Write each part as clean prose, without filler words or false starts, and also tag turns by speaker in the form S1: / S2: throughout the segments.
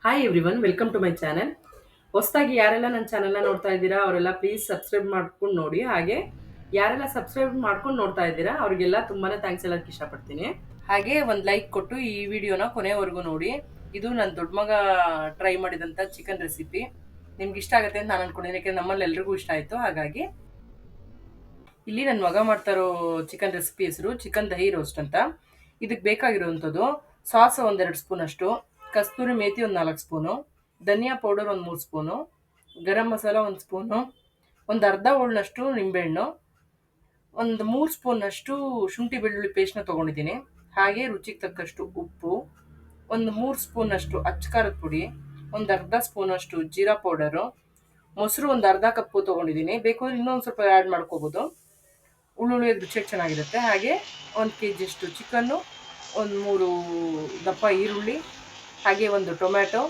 S1: Hi everyone, welcome to my channel. ಹೊಸದಾಗಿ ಯಾರೆಲ್ಲ ನನ್ನ ಚಾನೆಲ್ನ ನೋಡ್ತಾ ಇದ್ದೀರಾ ಅವರೆಲ್ಲ ಪ್ಲೀಸ್ ಸಬ್ಸ್ಕ್ರೈಬ್ ಮಾಡ್ಕೊಂಡು ನೋಡಿ. ಹಾಗೆ ಯಾರೆಲ್ಲ ಸಬ್ಸ್ಕ್ರೈಬ್ ಮಾಡ್ಕೊಂಡು ನೋಡ್ತಾ ಇದ್ದೀರಾ ಅವರಿಗೆಲ್ಲ ತುಂಬಾನೇ ಥ್ಯಾಂಕ್ಸ್ ಹೇಳೋಕ್ಕೆ ಇಷ್ಟಪಡ್ತೀನಿ. ಹಾಗೆ ಒಂದು ಲೈಕ್ ಕೊಟ್ಟು ಈ ವಿಡಿಯೋನ ಕೊನೆವರೆಗೂ ನೋಡಿ. ಇದು ನನ್ನ ದೊಡ್ಡ ಮಗ ಟ್ರೈ ಮಾಡಿದಂಥ ಚಿಕನ್ ರೆಸಿಪಿ ನಿಮ್ಗೆ ಇಷ್ಟ ಆಗುತ್ತೆ ಅಂತ ನಾನು ಅನ್ಕೊಂಡಿದ್ದೀನಿ, ಯಾಕೆಂದ್ರೆ ನಮ್ಮಲ್ಲಿ ಎಲ್ರಿಗೂ ಇಷ್ಟ ಆಯಿತು. ಹಾಗಾಗಿ ಇಲ್ಲಿ ನನ್ನ ಮಗ ಮಾಡ್ತಾ ಇರೋ ಚಿಕನ್ ರೆಸಿಪಿ ಹೆಸರು ಚಿಕನ್ ದಹಿ ರೋಸ್ಟ್ ಅಂತ. ಇದಕ್ಕೆ ಬೇಕಾಗಿರುವಂಥದ್ದು ಸಾಸ್ 1-2 ಸ್ಪೂನ್ ಅಷ್ಟು, ಕಸ್ತೂರಿ ಮೇಥಿ 4 ಸ್ಪೂನು, ಧನಿಯಾ powder 3 spoon, garam masala 1 spoon, ಒಂದು ಅರ್ಧ ಹೋಳನಷ್ಟು ನಿಂಬೆಹಣ್ಣು, ಒಂದು 3 ಸ್ಪೂನಷ್ಟು ಶುಂಠಿ ಬೆಳ್ಳುಳ್ಳಿ ಪೇಸ್ಟ್ನ ತೊಗೊಂಡಿದ್ದೀನಿ. ಹಾಗೆ ರುಚಿಗೆ ತಕ್ಕಷ್ಟು ಉಪ್ಪು, ಒಂದು 3 ಸ್ಪೂನಷ್ಟು ಅಚ್ಚಕಾರದ ಪುಡಿ, ಒಂದು ಅರ್ಧ ಸ್ಪೂನಷ್ಟು ಜೀರಾ ಪೌಡರು, ಮೊಸರು ಒಂದು ಅರ್ಧ ಕಪ್ಪು ತೊಗೊಂಡಿದ್ದೀನಿ. ಬೇಕು ಅಂದರೆ ಇನ್ನೊಂದು ಸ್ವಲ್ಪ ಆ್ಯಡ್ ಮಾಡ್ಕೋಬೋದು. ಉಳ್ಳುಳ್ಳಿ ರುಚಿಗೆ ಚೆನ್ನಾಗಿರುತ್ತೆ. ಹಾಗೆ 1 kg ಅಷ್ಟು ಚಿಕನ್ನು, ಒಂದು 3 ದಪ್ಪ ಈರುಳ್ಳಿ, ಹಾಗೆ ಒಂದು ಟೊಮ್ಯಾಟೊ,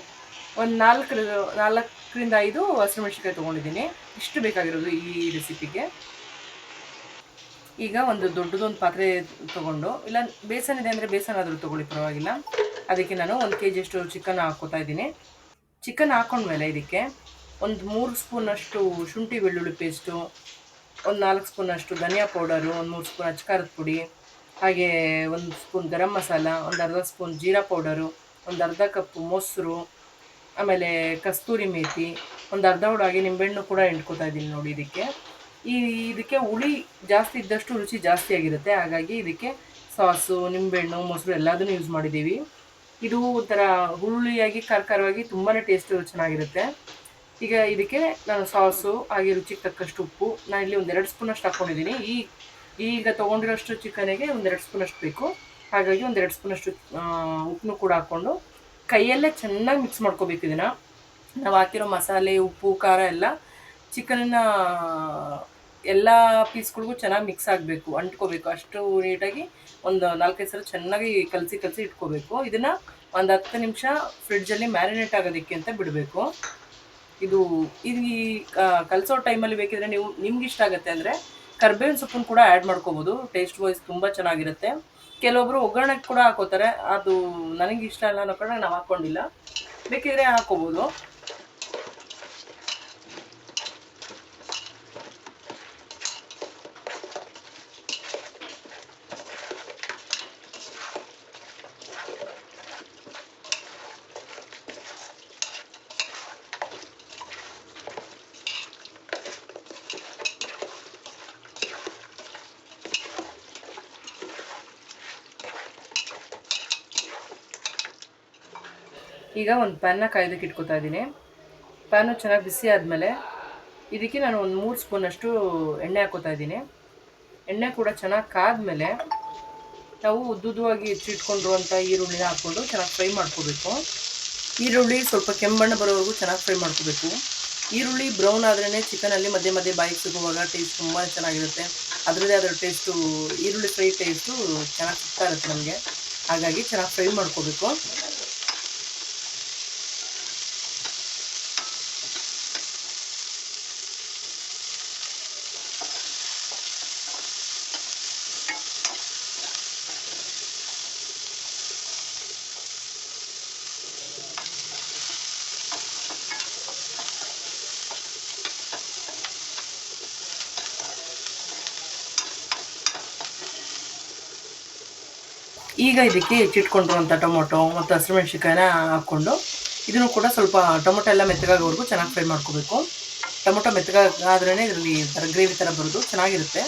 S1: ಒಂದು 4ರಿಂದ 5 ಹಸಿಮೆಣಸಿನ್ಕಾಯಿ ತೊಗೊಂಡಿದ್ದೀನಿ. ಇಷ್ಟು ಬೇಕಾಗಿರೋದು ಈ ರೆಸಿಪಿಗೆ. ಈಗ ಒಂದು ದೊಡ್ಡದೊಂದು ಪಾತ್ರೆ ತೊಗೊಂಡು, ಇಲ್ಲ ಬೇಸನ್ ಇದೆ ಅಂದರೆ ಬೇಸನ್ ಆದರೂ ತೊಗೊಳ್ಳಿ, ಪರವಾಗಿಲ್ಲ. ಅದಕ್ಕೆ ನಾನು 1 kg ಅಷ್ಟು ಚಿಕನ್ ಹಾಕ್ಕೋತಾ ಇದ್ದೀನಿ. ಚಿಕನ್ ಹಾಕೊಂಡ್ಮೇಲೆ ಇದಕ್ಕೆ ಒಂದು 3 ಸ್ಪೂನಷ್ಟು ಶುಂಠಿ ಬೆಳ್ಳುಳ್ಳಿ ಪೇಸ್ಟು, ಒಂದು 4 ಸ್ಪೂನಷ್ಟು ಧನಿಯಾ ಪೌಡರು, ಒಂದು 3 ಸ್ಪೂನ್ ಅಚ್ಚಕಾರದ ಪುಡಿ, ಹಾಗೆ 1 ಸ್ಪೂನ್ ಗರಂ ಮಸಾಲ, ಒಂದು ಅರ್ಧ ಸ್ಪೂನ್ ಜೀರಾ ಪೌಡರು, ಒಂದು ಅರ್ಧ ಕಪ್ಪು ಮೊಸರು, ಆಮೇಲೆ ಕಸ್ತೂರಿ ಮೇಥಿ, ಒಂದು ಅರ್ಧ ಹಾಗೆ ನಿಂಬೆಹಣ್ಣು ಕೂಡ ಹಿಂಡ್ಕೋತಾ ಇದ್ದೀನಿ ನೋಡಿ. ಇದಕ್ಕೆ ಹುಳಿ ಜಾಸ್ತಿ ಇದ್ದಷ್ಟು ರುಚಿ ಜಾಸ್ತಿ ಆಗಿರುತ್ತೆ. ಹಾಗಾಗಿ ಇದಕ್ಕೆ ಸಾಸು, ನಿಂಬೆಹಣ್ಣು, ಮೊಸರು ಎಲ್ಲದನ್ನು ಯೂಸ್ ಮಾಡಿದ್ದೀವಿ. ಇದು ಒಂಥರ ಹುಳಿಯಾಗಿ ಖಾರವಾಗಿ ತುಂಬಾ ಟೇಸ್ಟ್ ಚೆನ್ನಾಗಿರುತ್ತೆ. ಈಗ ಇದಕ್ಕೆ ನಾನು ಸಾಸು ಹಾಗೆ ರುಚಿಗೆ ತಕ್ಕಷ್ಟು ಉಪ್ಪು, ನಾನು ಇಲ್ಲಿ 1-2 ಸ್ಪೂನಷ್ಟು ಹಾಕ್ಕೊಂಡಿದ್ದೀನಿ. ಈಗ ತೊಗೊಂಡಿರೋಷ್ಟು ಚಿಕನಿಗೆ 1-2 ಸ್ಪೂನಷ್ಟು ಬೇಕು. ಹಾಗಾಗಿ 1-2 ಸ್ಪೂನಷ್ಟು ಉಪ್ಪನ್ನು ಕೂಡ ಹಾಕ್ಕೊಂಡು ಕೈಯಲ್ಲೇ ಚೆನ್ನಾಗಿ ಮಿಕ್ಸ್ ಮಾಡ್ಕೋಬೇಕು. ಇದನ್ನು ನಾವು ಹಾಕಿರೋ ಮಸಾಲೆ, ಉಪ್ಪು, ಖಾರ ಎಲ್ಲ ಚಿಕನ್ನ ಎಲ್ಲ ಪೀಸ್ಗಳಿಗೂ ಚೆನ್ನಾಗಿ ಮಿಕ್ಸ್ ಆಗಬೇಕು, ಅಂಟ್ಕೋಬೇಕು. ಅಷ್ಟು ನೀಟಾಗಿ ಒಂದು 4-5 ಸಲ ಚೆನ್ನಾಗಿ ಕಲಸಿ ಇಟ್ಕೋಬೇಕು. ಇದನ್ನು ಒಂದು 10 ನಿಮಿಷ ಫ್ರಿಡ್ಜಲ್ಲಿ ಮ್ಯಾರಿನೇಟ್ ಆಗೋದಕ್ಕೆ ಅಂತ ಬಿಡಬೇಕು. ಇದು ಕಲಸೋ ಟೈಮಲ್ಲಿ ಬೇಕಿದ್ರೆ ನೀವು ನಿಮ್ಗೆ ಇಷ್ಟ ಆಗುತ್ತೆ ಅಂದರೆ ಕರ್ಬೇವಿನ ಸೊಪ್ಪನ್ನು ಕೂಡ ಆ್ಯಡ್ ಮಾಡ್ಕೋಬೋದು. ಟೇಸ್ಟ್ ವೈಸ್ ತುಂಬ ಚೆನ್ನಾಗಿರುತ್ತೆ. ಕೆಲವೊಬ್ಬರು ಒಗ್ಗರಣೆಗೆ ಕೂಡ ಹಾಕೋತಾರೆ, ಅದು ನನಗೆ ಇಷ್ಟ ಇಲ್ಲ ಅನ್ನೋ ಕಾರಣ ನಾವು ಹಾಕ್ಕೊಂಡಿಲ್ಲ. ಬೇಕಿದ್ರೆ ಹಾಕೋಬೋದು. ಈಗ ಒಂದು ಪ್ಯಾನ್ನ ಕಾಯೋದಕ್ಕೆ ಇಟ್ಕೋತಾ ಇದ್ದೀನಿ. ಪ್ಯಾನು ಚೆನ್ನಾಗಿ ಬಿಸಿ ಆದಮೇಲೆ ಇದಕ್ಕೆ ನಾನು ಒಂದು 3 ಸ್ಪೂನಷ್ಟು ಎಣ್ಣೆ ಹಾಕೋತಾ ಇದ್ದೀನಿ. ಎಣ್ಣೆ ಕೂಡ ಚೆನ್ನಾಗಿ ಕಾದ್ಮೇಲೆ ನಾವು ಉದ್ದುದ್ದವಾಗಿ ಹೆಚ್ಚಿಟ್ಕೊಂಡಿರುವಂಥ ಈರುಳ್ಳಿನ ಹಾಕ್ಕೊಂಡು ಚೆನ್ನಾಗಿ ಫ್ರೈ ಮಾಡ್ಕೋಬೇಕು. ಈರುಳ್ಳಿ ಸ್ವಲ್ಪ ಕೆಂಬಣ್ಣ ಬರೋವರೆಗೂ ಚೆನ್ನಾಗಿ ಫ್ರೈ ಮಾಡ್ಕೋಬೇಕು. ಈರುಳ್ಳಿ ಬ್ರೌನ್ ಆದ್ರೇ ಚಿಕನಲ್ಲಿ ಮಧ್ಯೆ ಬಾಯಿಗೆ ಸಿಗುವಾಗ ಟೇಸ್ಟ್ ತುಂಬಾ ಚೆನ್ನಾಗಿರುತ್ತೆ. ಅದರದ್ದೇ ಅದರ ಟೇಸ್ಟು, ಈರುಳ್ಳಿ ಫ್ರೈ ಟೇಸ್ಟು ಚೆನ್ನಾಗಿ ಸಿಗ್ತಾ ಇರುತ್ತೆ ನಮಗೆ. ಹಾಗಾಗಿ ಚೆನ್ನಾಗಿ ಫ್ರೈ ಮಾಡ್ಕೋಬೇಕು. ಈಗ ಇದಕ್ಕೆ ಹೆಚ್ಚಿಟ್ಕೊಂಡಿರುವಂಥ ಟೊಮೊಟೊ ಮತ್ತು ಹಸಿಮೆಣ್ಸಿನ್ಕಾಯಿನ ಹಾಕ್ಕೊಂಡು ಇದನ್ನು ಕೂಡ ಸ್ವಲ್ಪ ಟೊಮೊಟೊ ಎಲ್ಲ ಮೆತ್ತಗಾಗೋವರೆಗೂ ಚೆನ್ನಾಗಿ ಫ್ರೈ ಮಾಡ್ಕೋಬೇಕು. ಟೊಮೊಟೊ ಮೆತ್ತಗಾದ್ರೇ ಇದರಲ್ಲಿ ಗ್ರೇವಿ ಥರ ಬರೋದು ಚೆನ್ನಾಗಿರುತ್ತೆ.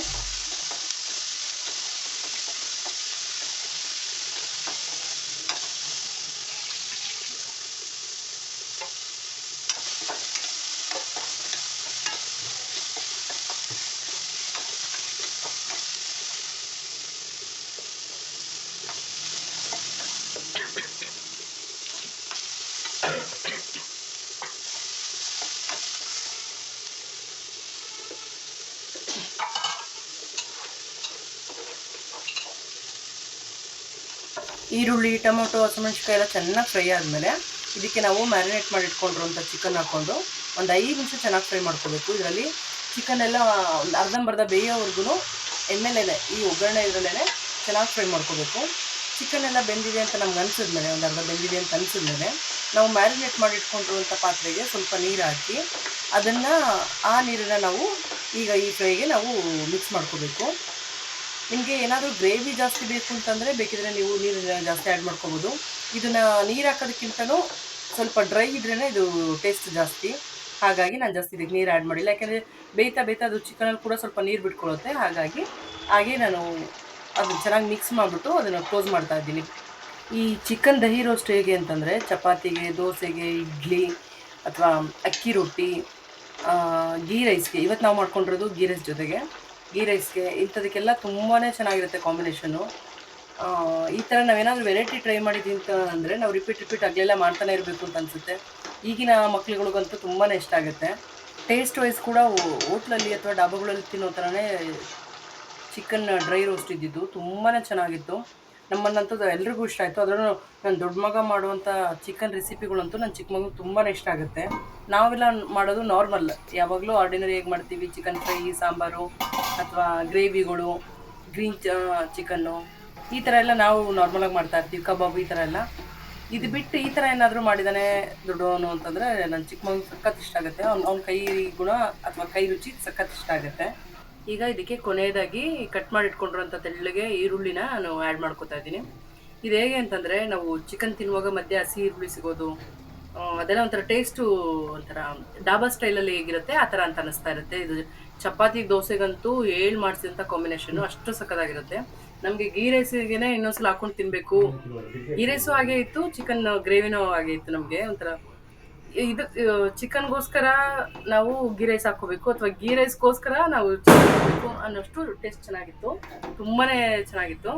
S1: ಈರುಳ್ಳಿ, ಟೊಮೊಟೊ, ಹಸಿಮೆಣ್ಸಿನ್ಕಾಯಿ ಎಲ್ಲ ಚೆನ್ನಾಗಿ ಫ್ರೈ ಆದಮೇಲೆ ಇದಕ್ಕೆ ನಾವು ಮ್ಯಾರಿನೇಟ್ ಮಾಡಿ ಇಟ್ಕೊಂಡಿರುವಂಥ ಚಿಕನ್ ಹಾಕ್ಕೊಂಡು ಒಂದು 5 ನಿಮಿಷ ಚೆನ್ನಾಗಿ ಫ್ರೈ ಮಾಡ್ಕೋಬೇಕು. ಇದರಲ್ಲಿ ಚಿಕನ್ ಎಲ್ಲ ಒಂದು ಅರ್ಧಂಬರ್ಧ ಬೇಯೋವರೆಗೂ ಎಣ್ಣೆಲೇ, ಈ ಒಗ್ಗರಣೆ ಇದರಲ್ಲೇ ಚೆನ್ನಾಗಿ ಫ್ರೈ ಮಾಡ್ಕೋಬೇಕು. ಚಿಕನ್ ಎಲ್ಲ ಬೆಂದಿದೆ ಅಂತ ನಮ್ಗೆ ಅನಿಸಿದ್ಮೇಲೆ, ಒಂದು ಅರ್ಧ ಬೆಂದಿದೆ ಅಂತ ಅನಿಸಿದ್ಮೇಲೆ ನಾವು ಮ್ಯಾರಿನೇಟ್ ಮಾಡಿ ಇಟ್ಕೊಂಡಿರುವಂಥ ಪಾತ್ರೆಗೆ ಸ್ವಲ್ಪ ನೀರು ಹಾಕಿ ಅದನ್ನು ಆ ನೀರನ್ನು ನಾವು ಈಗ ಈ ಫ್ರೈಗೆ ನಾವು ಮಿಕ್ಸ್ ಮಾಡ್ಕೋಬೇಕು. ನಿಮಗೆ ಏನಾದರೂ ಗ್ರೇವಿ ಜಾಸ್ತಿ ಬೇಕು ಅಂತಂದರೆ ಬೇಕಿದ್ರೆ ನೀವು ನೀರನ್ನು ಜಾಸ್ತಿ ಆ್ಯಡ್ ಮಾಡ್ಕೋಬೋದು. ಇದನ್ನು ನೀರು ಹಾಕೋದಕ್ಕಿಂತನೂ ಸ್ವಲ್ಪ ಡ್ರೈ ಇದ್ರೇ ಇದು ಟೇಸ್ಟ್ ಜಾಸ್ತಿ. ಹಾಗಾಗಿ ನಾನು ಜಾಸ್ತಿ ಇದಕ್ಕೆ ನೀರು ಆ್ಯಡ್ ಮಾಡಿಲ್ಲ, ಯಾಕೆಂದರೆ ಬೇಯ್ತಾ ಅದು ಚಿಕನಲ್ಲಿ ಕೂಡ ಸ್ವಲ್ಪ ನೀರು ಬಿಟ್ಕೊಳ್ಳುತ್ತೆ. ಹಾಗೆ ನಾನು ಅದನ್ನು ಚೆನ್ನಾಗಿ ಮಿಕ್ಸ್ ಮಾಡಿಬಿಟ್ಟು ಅದನ್ನು ಕ್ಲೋಸ್ ಮಾಡ್ತಾ ಇದ್ದೀನಿ. ಈ ಚಿಕನ್ ದಹಿ ರೋಸ್ಟ್ ಹೇಗೆ ಅಂತಂದರೆ ಚಪಾತಿಗೆ, ದೋಸೆಗೆ, ಇಡ್ಲಿ ಅಥವಾ ಅಕ್ಕಿ ರೊಟ್ಟಿ, ಗೀ ರೈಸ್ಗೆ, ಇವತ್ತು ನಾವು ಮಾಡ್ಕೊಂಡಿರೋದು ಗೀ ರೈಸ್ ಜೊತೆಗೆ, ಗೀ ರೈಸ್ಗೆ ಇಂಥದಕ್ಕೆಲ್ಲ ತುಂಬಾ ಚೆನ್ನಾಗಿರುತ್ತೆ ಕಾಂಬಿನೇಷನ್ನು. ಈ ಥರ ನಾವೇನಾದರೂ ವೆರೈಟಿ ಟ್ರೈ ಮಾಡಿದ್ದೀವಿ ಅಂತ ಅಂದರೆ ನಾವು ರಿಪೀಟ್ ಆಗಲೆಲ್ಲ ಮಾಡ್ತಾನೆ ಇರಬೇಕು ಅಂತ ಅನಿಸುತ್ತೆ. ಈಗಿನ ಮಕ್ಳುಗಳಿಗಂತೂ ತುಂಬಾ ಇಷ್ಟ ಆಗುತ್ತೆ. ಟೇಸ್ಟ್ ವೈಸ್ ಕೂಡ ಹೋಟ್ಲಲ್ಲಿ ಅಥವಾ ಡಾಬಾಗಳಲ್ಲಿ ತಿನ್ನೋ ಥರನೇ ಚಿಕನ್ ಡ್ರೈ ರೋಸ್ಟ್ ಇದ್ದಿದ್ದು ತುಂಬಾ ಚೆನ್ನಾಗಿತ್ತು. ನಮ್ಮನ್ನಂತೂ ಎಲ್ರಿಗೂ ಇಷ್ಟ ಆಯಿತು. ಅದರಲ್ಲೂ ನನ್ನ ದೊಡ್ಡ ಮಗ ಮಾಡುವಂಥ ಚಿಕನ್ ರೆಸಿಪಿಗಳಂತೂ ನನ್ನ ಚಿಕ್ಕ ಮಗನಿಗೆ ತುಂಬಾ ಇಷ್ಟ ಆಗುತ್ತೆ. ನಾವೆಲ್ಲ ಮಾಡೋದು ನಾರ್ಮಲ್, ಯಾವಾಗಲೂ ಆರ್ಡಿನರಿ ಹೇಗೆ ಮಾಡ್ತೀವಿ, ಚಿಕನ್ ಫ್ರೈ, ಸಾಂಬಾರು ಅಥವಾ ಗ್ರೇವಿಗಳು, ಗ್ರೀನ್ ಚಿಕನ್ನು, ಈ ಥರ ಎಲ್ಲ ನಾವು ನಾರ್ಮಲಾಗಿ ಮಾಡ್ತಾ ಇರ್ತೀವಿ, ಕಬಾಬು ಈ ಥರ ಎಲ್ಲ. ಇದು ಬಿಟ್ಟು ಈ ಥರ ಏನಾದರೂ ಮಾಡಿದ್ದಾನೆ ದೊಡ್ಡವನು ಅಂತಂದರೆ ನನ್ನ ಚಿಕ್ಕ ಮಗನಿಗೆ ಸಖತ್ ಇಷ್ಟ ಆಗುತ್ತೆ. ಅವ್ನ ಕೈ ಗುಣ ಅಥವಾ ಕೈ ರುಚಿ ಸಖತ್ ಇಷ್ಟ ಆಗುತ್ತೆ. ಈಗ ಇದಕ್ಕೆ ಕೊನೆಯದಾಗಿ ಕಟ್ ಮಾಡಿ ಇಟ್ಕೊಂಡಿರೋಂಥ ತೆಳ್ಳಗೆ ಈರುಳ್ಳಿನ ನಾನು ಆ್ಯಡ್ ಮಾಡ್ಕೊತಾ ಇದ್ದೀನಿ. ಇದು ಹೇಗೆ ಅಂತಂದರೆ ನಾವು ಚಿಕನ್ ತಿನ್ನುವಾಗ ಮಧ್ಯೆ ಹಸಿ ಈರುಳ್ಳಿ ಸಿಗೋದು, ಅದೆಲ್ಲ ಒಂಥರ ಟೇಸ್ಟು ಒಂಥರ ಡಾಬಾ ಸ್ಟೈಲಲ್ಲಿ ಹೇಗಿರುತ್ತೆ ಆ ಥರ ಅಂತ ಅನ್ನಿಸ್ತಾ ಇರುತ್ತೆ. ಇದು ಚಪಾತಿ ದೋಸೆಗಂತೂ ಮಾಡಿಸಿದಂಥ ಕಾಂಬಿನೇಷನ್ನು ಅಷ್ಟು ಸಕ್ಕತ್ತಾಗಿರುತ್ತೆ. ನಮಗೆ ಗೀ ರೈಸಿಗೆ ಇನ್ನೊಂದ್ಸಲ ಹಾಕೊಂಡು ತಿನ್ನಬೇಕು. ಗೀ ರೈಸು ಹಾಗೆ ಇತ್ತು, ಚಿಕನ್ ಗ್ರೇವಿನೂ ಹಾಗೆ ಇತ್ತು. ನಮಗೆ ಒಂಥರ ಇದು ಚಿಕನ್ಗೋಸ್ಕರ ನಾವು ಗೀ ರೈಸ್ ಹಾಕೋಬೇಕು ಅಥವಾ ಗೀ ರೈಸ್ಗೋಸ್ಕರ ನಾವು ಚಿಕನ್ ಹಾಕಬೇಕು ಅನ್ನೋಷ್ಟು ಟೇಸ್ಟ್ ಚೆನ್ನಾಗಿತ್ತು, ತುಂಬಾ ಚೆನ್ನಾಗಿತ್ತು.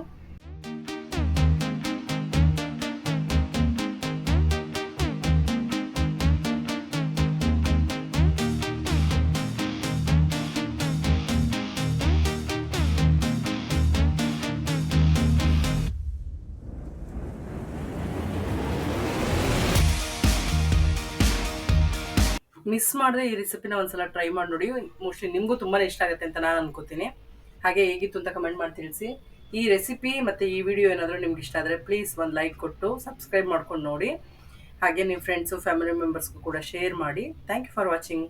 S1: ಮಿಸ್ ಮಾಡದೆ ಈ ರೆಸಿಪಿನ ಒಂದ್ಸಲ ಟ್ರೈ ಮಾಡಿ ನೋಡಿ. ಮೋಸ್ಟ್ಲಿ ನಿಮಗೂ ತುಂಬಾ ಇಷ್ಟ ಆಗುತ್ತೆ ಅಂತ ನಾನು ಅನ್ಕೋತೀನಿ. ಹಾಗೆ ಹೇಗಿತ್ತು ಅಂತ ಕಮೆಂಟ್ ಮಾಡಿ ತಿಳಿಸಿ. ಈ ರೆಸಿಪಿ ಮತ್ತು ಈ ವಿಡಿಯೋ ಏನಾದರೂ ನಿಮ್ಗೆ ಇಷ್ಟ ಆದರೆ ಪ್ಲೀಸ್ ಒಂದು ಲೈಕ್ ಕೊಟ್ಟು ಸಬ್ಸ್ಕ್ರೈಬ್ ಮಾಡ್ಕೊಂಡು ನೋಡಿ. ಹಾಗೆ ನಿಮ್ಮ ಫ್ರೆಂಡ್ಸು ಫ್ಯಾಮಿಲಿ ಮೆಂಬರ್ಸ್ಗೂ ಕೂಡ ಶೇರ್ ಮಾಡಿ. Thank you for watching.